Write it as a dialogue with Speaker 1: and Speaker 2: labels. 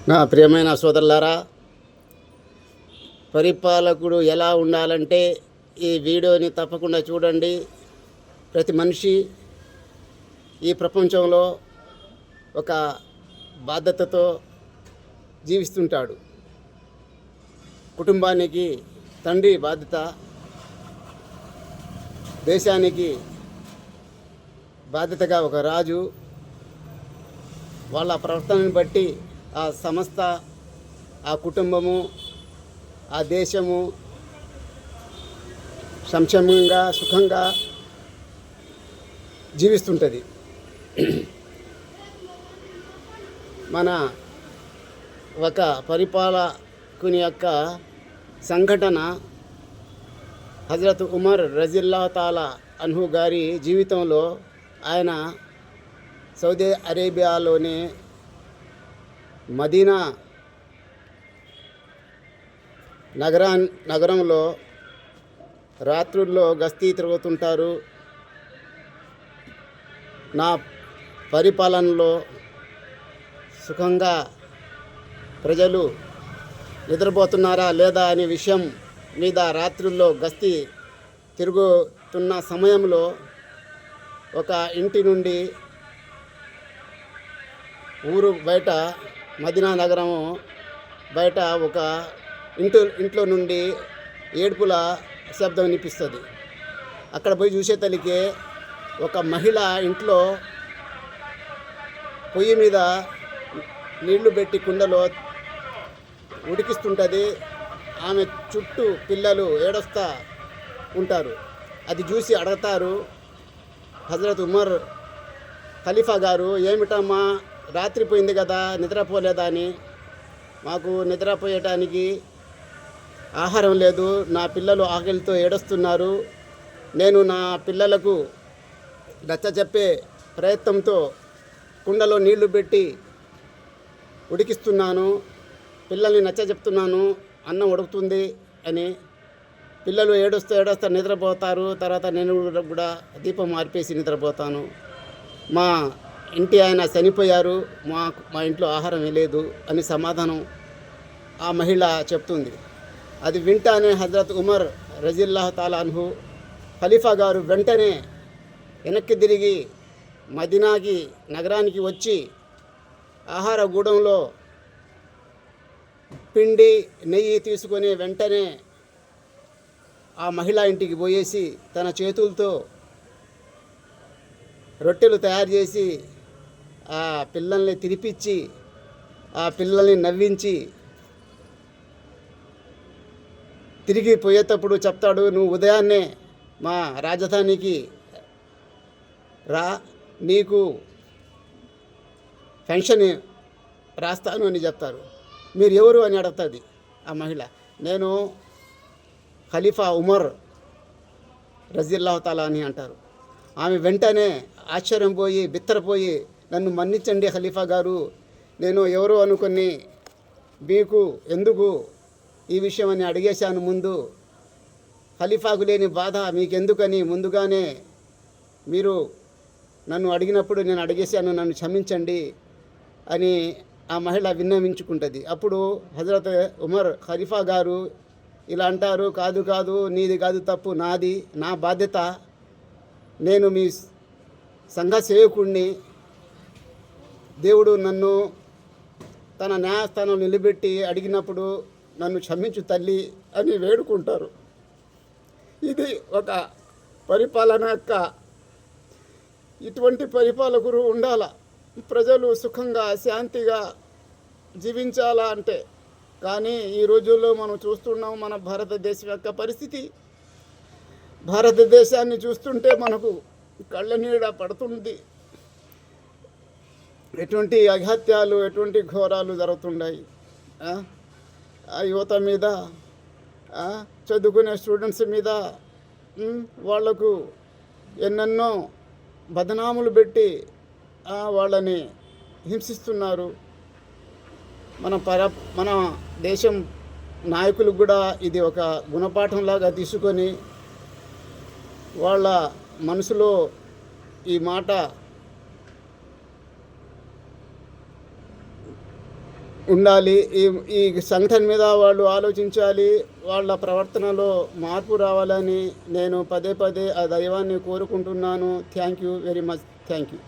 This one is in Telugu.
Speaker 1: నా ప్రియమైన సోదరులారా, పరిపాలకుడు ఎలా ఉండాలంటే ఈ వీడియోని తప్పకుండా చూడండి. ప్రతి మనిషి ఈ ప్రపంచంలో ఒక బాధ్యతతో జీవిస్తుంటాడు. కుటుంబానికి తండ్రి బాధ్యత, దేశానికి బాధ్యతగా ఒక రాజు. వాళ్ళ ప్రవర్తనని బట్టి ఆ సంస్థ, ఆ కుటుంబము, ఆ దేశము సంక్షేమంగా సుఖంగా జీవిస్తుంటుంది. మన ఒక పరిపాలకుని యొక్క సంఘటన హజరత్ ఉమర్ రజిల్లాహు తాలా అన్హు గారి జీవితంలో ఆయన సౌదీ అరేబియాలోని మదీనా నగరంలో రాత్రుల్లో గస్తీ తిరుగుతుంటారు. నా పరిపాలనలో సుఖంగా ప్రజలు నిద్రపోతున్నారా లేదా అనే విషయం మీద రాత్రుల్లో గస్తీ తిరుగుతున్న సమయంలో ఒక ఇంటి నుండి ఊరు బయట, మదీనా నగరం బయట ఒక ఇంట్లో నుండి ఏడుపుల శబ్దం వినిపిస్తుంది. అక్కడ పోయి చూసేతలికే ఒక మహిళ ఇంట్లో పొయ్యి మీద నీళ్లు పెట్టి కుండలో ఉడికిస్తుంటుంది. ఆమె చుట్టూ పిల్లలు ఏడుస్తూ ఉంటారు. అది చూసి అడుగుతారు హజరత్ ఉమర్ ఖలీఫా గారు, ఏమిటమ్మా రాత్రి పోయింది కదా, నిద్రపోలేదా అని. మాకు నిద్రపోయటానికి ఆహారం లేదు, నా పిల్లలు ఆకలితో ఏడుస్తున్నారు. నేను నా పిల్లలకు నచ్చజెప్పే ప్రయత్నంతో కుండలో నీళ్లు పెట్టి ఉడికిస్తున్నాను, పిల్లల్ని నచ్చజెప్తున్నాను, అన్నం ఉడుకుతుంది అని. పిల్లలు ఏడుస్తూ నిద్రపోతారు. తర్వాత నేను కూడా దీపం ఆర్పేసి నిద్రపోతాను. మా ఇంటి ఆయన చనిపోయారు, మా ఇంట్లో ఆహారం లేదు అని సమాధానం ఆ మహిళ చెప్తుంది. అది వింటానే హజరత్ ఉమర్ రజిల్లాహు తాలా అన్హు ఖలీఫా గారు వెంటనే వెనక్కి తిరిగి మదీనాకి నగరానికి వచ్చి ఆహార గూడంలో పిండి నెయ్యి తీసుకొని వెంటనే ఆ మహిళ ఇంటికి పోయేసి తన చేతులతో రొట్టెలు తయారు చేసి ఆ పిల్లల్ని తినిపించి, ఆ పిల్లల్ని నవ్వించి తిరిగి పోయేటప్పుడు చెప్తాడు, నువ్వు ఉదయాన్నే మా రాజధానికి రా, నీకు పెన్షన్ రాస్తాను అని చెప్తారు. మీరు ఎవరు అని అడుగుతుంది ఆ మహిళ. నేను ఖలీఫా ఉమర్ రజిల్లాహు తాలా అని అంటారు. ఆమె వెంటనే ఆశ్చర్యం పోయి బిత్తరపోయి, నన్ను మన్నించండి ఖలీఫా గారు, నేను ఎవరు అనుకుని మీకు ఎందుకు ఈ విషయం అని అడిగేశాను. ముందు ఖలీఫాకు లేని బాధ మీకెందుకని ముందుగానే మీరు నన్ను అడిగినప్పుడు నేను అడిగేశాను, నన్ను క్షమించండి అని ఆ మహిళ విన్నవించుకుంటుంది. అప్పుడు హజరత్ ఉమర్ ఖలీఫా గారు ఇలా అంటారు, కాదు కాదు, నీది కాదు తప్పు, నాది, నా బాధ్యత. నేను మీ సంఘ సేవకుడిని. దేవుడు నన్ను తన న్యాయస్థానం నిలబెట్టి అడిగినప్పుడు నన్ను క్షమించు తల్లి అని వేడుకుంటారు. ఇది ఒక పరిపాలన యొక్క, ఇటువంటి పరిపాలకులు ఉండాల. ప్రజలు సుఖంగా శాంతిగా జీవించాలా అంటే. కానీ ఈ రోజుల్లో మనం చూస్తున్నాం మన భారతదేశం యొక్క పరిస్థితి. భారతదేశాన్ని చూస్తుంటే మనకు కళ్ళ నీడ పడుతుంది. ఎటువంటి అఘాత్యాలు, ఎటువంటి ఘోరాలు జరుగుతున్నాయి. ఆ యువత మీద, చదువుకునే స్టూడెంట్స్ మీద వాళ్లకు ఎన్నెన్నో బదనాములు పెట్టి వాళ్ళని హింసిస్తున్నారు. మన దేశం నాయకులకు కూడా ఇది ఒక గుణపాఠంలాగా తీసుకొని వాళ్ళ మనసులో ఈ మాట ఉండాలి. ఈ ఈ సంఘటన మీద వాళ్ళు ఆలోచించాలి. వాళ్ళ ప్రవర్తనలో మార్పు రావాలని నేను పదే పదే ఆ దైవాన్ని కోరుకుంటున్నాను. Thank you very much. Thank you.